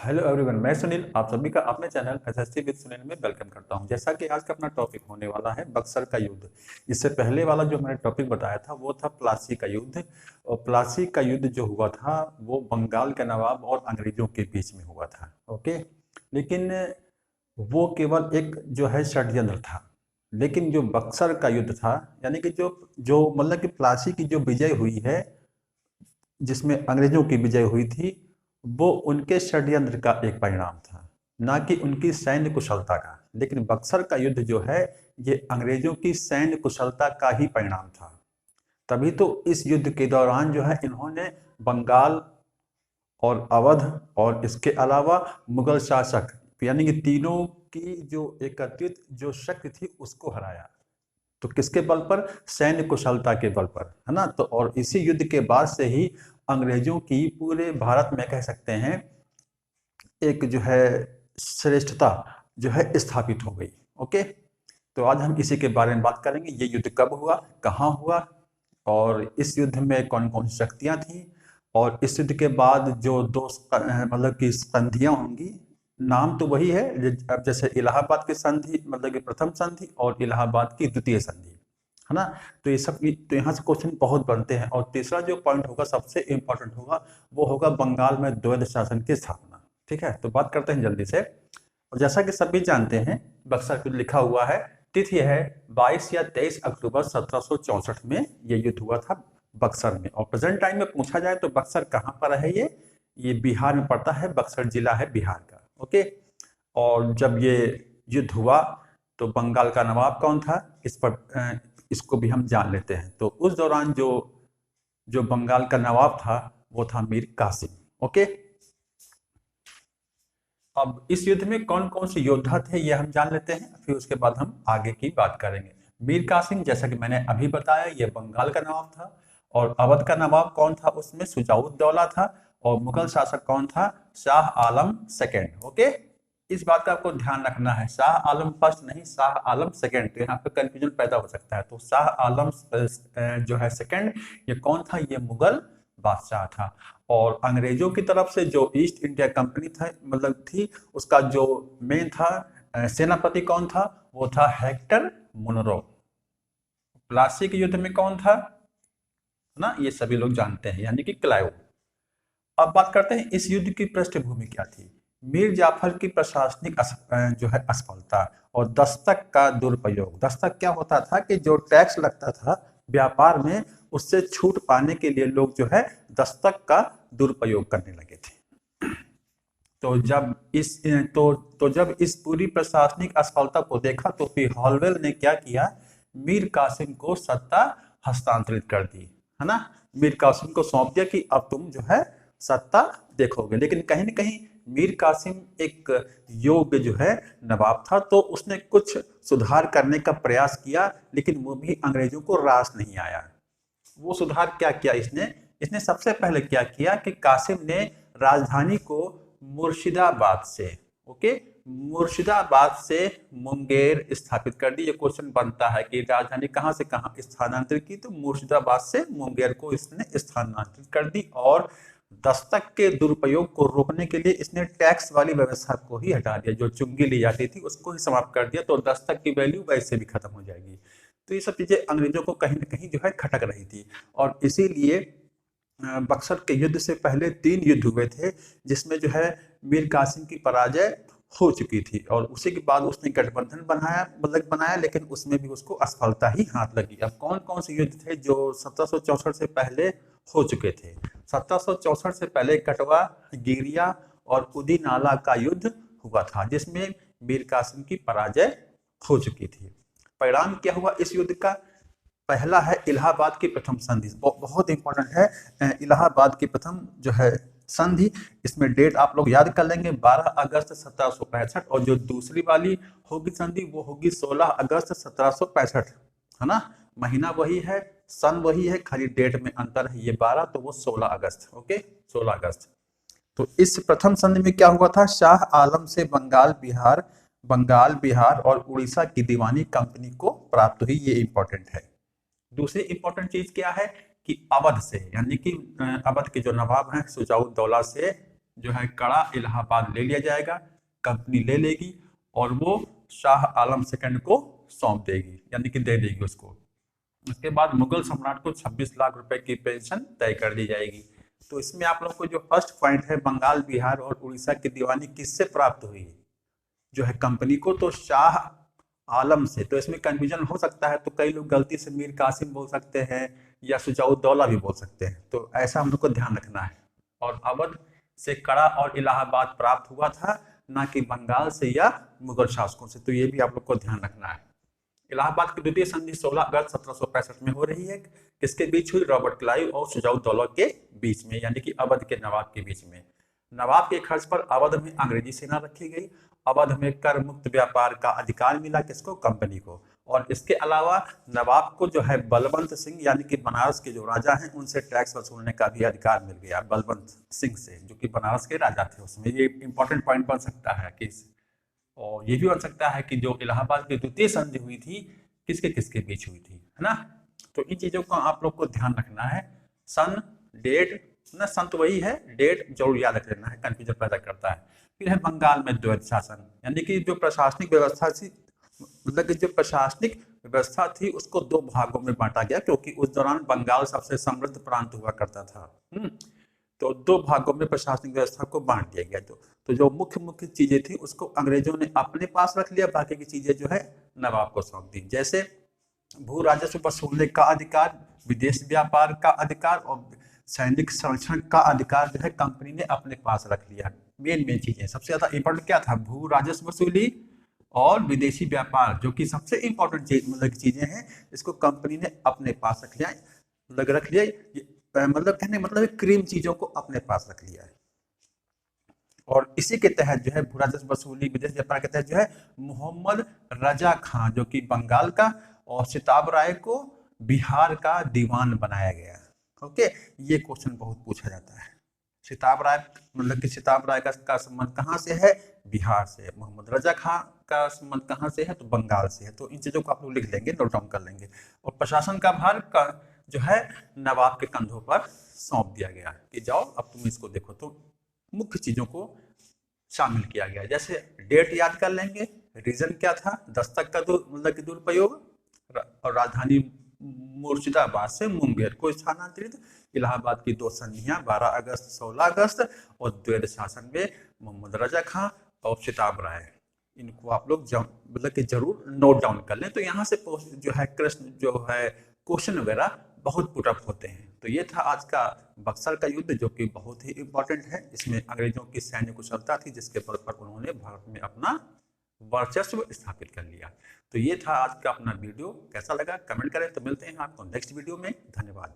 Hello everyone, मैं सुनील आप सभी का अपने चैनल एसएससी विद सुनील में वेलकम करता हूं। जैसा कि आज का अपना टॉपिक होने वाला है बक्सर का युद्ध। इससे पहले वाला जो मैंने टॉपिक बताया था वो था प्लासी का युद्ध। और प्लासी का युद्ध जो हुआ था वो बंगाल के नवाब और अंग्रेजों के बीच में हुआ था। ओके, लेकिन वो केवल एक जो है षड्यंत्र था। लेकिन जो बक्सर का युद्ध था, यानी कि जो जो मतलब कि प्लासी की जो विजय हुई है, जिसमें अंग्रेजों की विजय हुई थी, वो उनके षड्यंत्र का एक परिणाम था, ना कि उनकी सैन्य कुशलता का। लेकिन बक्सर का युद्ध जो है ये अंग्रेजों की सैन्य कुशलता का ही परिणाम था। तभी तो इस युद्ध के दौरान जो है इन्होंने बंगाल और अवध और इसके अलावा मुगल शासक यानी कि तीनों की जो एकत्रित जो शक्ति थी उसको हराया। तो किसके बल पर? सैन्य कुशलता के बल पर, है ना। तो और इसी युद्ध के बाद से ही अंग्रेजों की पूरे भारत में कह सकते हैं एक जो है श्रेष्ठता जो है स्थापित हो गई। ओके, तो आज हम इसी के बारे में बात करेंगे। ये युद्ध कब हुआ, कहाँ हुआ, और इस युद्ध में कौन कौन सी शक्तियां थी, और इस युद्ध के बाद जो दो मतलब की संधियां होंगी। नाम तो वही है, अब जैसे इलाहाबाद की संधि मतलब कि प्रथम संधि और इलाहाबाद की द्वितीय संधि, है ना। तो ये सब तो यहाँ से क्वेश्चन बहुत बनते हैं। और तीसरा जो पॉइंट होगा सबसे इंपॉर्टेंट होगा, वो होगा बंगाल में द्वैध शासन की स्थापना। ठीक है, तो बात करते हैं जल्दी से। और जैसा कि सभी जानते हैं, बक्सर युद्ध लिखा हुआ है, तिथि है 22 या 23 अक्टूबर 1764 में ये युद्ध हुआ था बक्सर में। और प्रेजेंट टाइम में पूछा जाए तो बक्सर कहाँ पर है? ये बिहार में पड़ता है, बक्सर जिला है बिहार का। ओके, और जब ये युद्ध हुआ तो बंगाल का नवाब कौन था, इस पर इसको भी हम जान लेते हैं। तो उस दौरान जो जो बंगाल का नवाब था वो था मीर कासिम। ओके, अब इस युद्ध में कौन कौन से योद्धा थे ये हम जान लेते हैं, फिर उसके बाद हम आगे की बात करेंगे। मीर कासिम, जैसा कि मैंने अभी बताया, ये बंगाल का नवाब था। और अवध का नवाब कौन था? उसमें शुजाउद्दौला था। और मुगल शासक कौन था? शाह आलम सेकेंड। ओके, इस बात का आपको ध्यान रखना है, शाह आलम फर्स्ट नहीं, शाह आलम सेकेंड। तो यहाँ पे कंफ्यूजन पैदा हो सकता है। तो शाह आलम जो है सेकेंड, ये कौन था? ये मुगल बादशाह था। और अंग्रेजों की तरफ से जो ईस्ट इंडिया कंपनी था मतलब थी, उसका जो मेन था सेनापति कौन था? वो था हेक्टर मुनरो। प्लासी के युद्ध में कौन था ना, ये सभी लोग जानते हैं, यानी कि क्लाइव। अब बात करते हैं इस युद्ध की पृष्ठभूमि क्या थी। मीर जाफर की प्रशासनिक जो है असफलता और दस्तक का दुरुपयोग। दस्तक क्या होता था कि जो टैक्स लगता था व्यापार में, उससे छूट पाने के लिए लोग जो है दस्तक का दुरुपयोग करने लगे थे। तो जब इस तो जब इस पूरी प्रशासनिक असफलता को देखा तो फिर हॉलवेल ने क्या किया, मीर कासिम को सत्ता हस्तांतरित कर दी, है ना। मीर कासिम को सौंप दिया कि अब तुम जो है सत्ता देखोगे। लेकिन कहीं ना कहीं मीर कासिम एक योग्य जो है नवाब था, तो उसने कुछ सुधार करने का प्रयास किया, लेकिन वो भी अंग्रेजों को रास नहीं आया। वो सुधार क्या किया इसने? इसने सबसे पहले क्या किया कि कासिम ने राजधानी को मुर्शिदाबाद से, ओके, मुर्शिदाबाद से मुंगेर स्थापित कर दी। ये क्वेश्चन बनता है कि राजधानी कहां से कहां स्थानांतरित की, तो मुर्शिदाबाद से मुंगेर को इसने स्थानांतरित कर दी। और दस्तक के दुरुपयोग को रोकने के लिए इसने टैक्स वाली व्यवस्था को ही हटा दिया, जो चुंगी ली जाती थी उसको ही समाप्त कर दिया। तो दस्तक की वैल्यू वैसे भी खत्म हो जाएगी। तो ये सब चीजें अंग्रेजों को कहीं ना कहीं जो है खटक रही थी। और इसीलिए बक्सर के युद्ध से पहले 3 युद्ध हुए थे, जिसमें जो है मीर कासिम की पराजय हो चुकी थी। और उसी के बाद उसने गठबंधन बनाया, लेकिन उसमें भी उसको असफलता ही हाथ लगी। अब कौन कौन से युद्ध थे जो 1764 से पहले हो चुके थे? 1764 से पहले कटवा, गिरिया और उदीनाला का युद्ध हुआ था, जिसमें मीर कासिम की पराजय हो चुकी थी। परिणाम क्या हुआ इस युद्ध का? पहला है इलाहाबाद की प्रथम संधि, बहुत इंपॉर्टेंट है। इलाहाबाद की प्रथम जो है संधि, इसमें डेट आप लोग याद कर लेंगे, 12 अगस्त 1765। और जो दूसरी वाली होगी संधि वो होगी 16 अगस्त 1765, है ना। महीना वही है, सन वही है, खाली डेट में अंतर है, ये 12 तो वो 16 अगस्त। ओके, 16 अगस्त। तो इस प्रथम संधि में क्या हुआ था? शाह आलम से बंगाल बिहार और उड़ीसा की दीवानी कंपनी को प्राप्त हुई। ये इंपॉर्टेंट है। दूसरी इंपॉर्टेंट चीज क्या है कि अवध से, यानी कि अवध के जो नवाब हैं शुजाउद्दौला से जो है कड़ा इलाहाबाद ले लिया जाएगा, कंपनी ले लेगी और वो शाह आलम सेकंड को सौंप देगी, यानी कि दे देगी उसको। उसके बाद मुगल सम्राट को 26 लाख रुपए की पेंशन तय कर दी जाएगी। तो इसमें आप लोग को जो फर्स्ट पॉइंट है, बंगाल, बिहार और उड़ीसा की दीवानी किससे प्राप्त हुई, जो है कंपनी को, तो शाह आलम से। तो इसमें कंफ्यूजन हो सकता है, तो कई लोग गलती से मीर कासिम बोल सकते हैं या शुजाउद्दौला भी बोल सकते हैं, तो ऐसा हम लोग को ध्यान रखना है। और अवध से कड़ा और इलाहाबाद प्राप्त हुआ था, ना कि बंगाल से या मुगल शासकों से, तो ये भी आप लोग को ध्यान रखना है। इलाहाबाद की द्वितीय संधि 16 अगस्त 1765 में हो रही है। किसके बीच हुई, रॉबर्ट क्लाइव और शुजाउद्दौला के बीच में, यानी कि अवध के नवाब के बीच में। नवाब के खर्च पर अवध में अंग्रेजी सेना रखी गई। अवध में कर मुक्त व्यापार का अधिकार मिला किसको, कंपनी को। और इसके अलावा नवाब को जो है बलवंत सिंह, यानी कि बनारस के जो राजा हैं, उनसे टैक्स वसूलने का भी अधिकार मिल गया, बलवंत सिंह से, जो कि बनारस के राजा थे उसमें। ये इंपॉर्टेंट पॉइंट बन सकता है कि, और ये भी बन सकता है कि जो इलाहाबाद की द्वितीय संधि हुई थी किसके किसके बीच हुई थी, है ना। तो इन चीजों का आप लोग को ध्यान रखना है। सन, डेट ना, सन तो वही है, डेट जरूर याद रख लेना है, कंफ्यूजन पैदा करता है। फिर है बंगाल में द्वैत शासन, यानी कि जो प्रशासनिक व्यवस्था थी, मतलब कि जो प्रशासनिक व्यवस्था थी उसको दो भागों में बांटा गया, क्योंकि उस दौरान बंगाल सबसे समृद्ध प्रांत हुआ करता था। तो दो भागों में प्रशासनिक व्यवस्था को बांट दिया गया। तो जो मुख्य मुख्य चीजें थी उसको अंग्रेजों ने अपने पास रख लिया, बाकी की चीजें जो है नवाब को सौंप दी। जैसे भू राजस्व वसूलने का अधिकार, विदेश व्यापार का अधिकार और सैनिक संरक्षण का अधिकार जो है कंपनी ने अपने पास रख लिया। मेन चीजें, सबसे ज्यादा इंपॉर्टेंट क्या था, भू राजस्व वसूली और विदेशी व्यापार, जो कि सबसे इंपॉर्टेंट चीज मतलब चीजें हैं, इसको कंपनी ने अपने पास रख लिया, मतलब कहने मतलब क्रीम चीजों को अपने पास रख लिया है। और इसी के तहत जो है भू राजस्व वसूली, विदेश व्यापार के तहत जो है मोहम्मद रजा खां, जो कि बंगाल का, और सिताब राय को बिहार का दीवान बनाया गया। ओके, ये क्वेश्चन बहुत पूछा जाता है। सिताब राय मतलब कि सिताब राय का संबंध कहाँ से है, बिहार से। मोहम्मद रजा खां का संबंध कहाँ से है, तो बंगाल से है। तो इन चीजों को आप लोग लिख लेंगे, नोट डाउन कर लेंगे। और प्रशासन का भार का जो है नवाब के कंधों पर सौंप दिया गया कि जाओ अब तुम इसको देखो। तो मुख्य चीजों को शामिल किया गया, जैसे डेट याद कर लेंगे, रीजन क्या था, दस्तक का मतलब कि दुरुपयोग, और राजधानी मुर्शिदाबाद से मुंगेर को स्थानांतरित। इलाहाबाद की दो संधियां 12 अगस्त 16 अगस्त और द्वैध शासन में मोहम्मद रजा खां और सिताब राय, इनको आप लोग मतलब कि जरूर नोट डाउन कर लें। तो यहाँ से जो है प्रश्न जो है क्वेश्चन वगैरह बहुत पुट अप होते हैं। तो ये था आज का बक्सर का युद्ध, जो कि बहुत ही इंपॉर्टेंट है। इसमें अंग्रेजों की सैन्य कुशलता थी, जिसके बल पर उन्होंने भारत में अपना वर्चस्व स्थापित कर लिया। तो ये था आज का अपना वीडियो, कैसा लगा कमेंट करें। तो मिलते हैं आपको नेक्स्ट वीडियो में, धन्यवाद।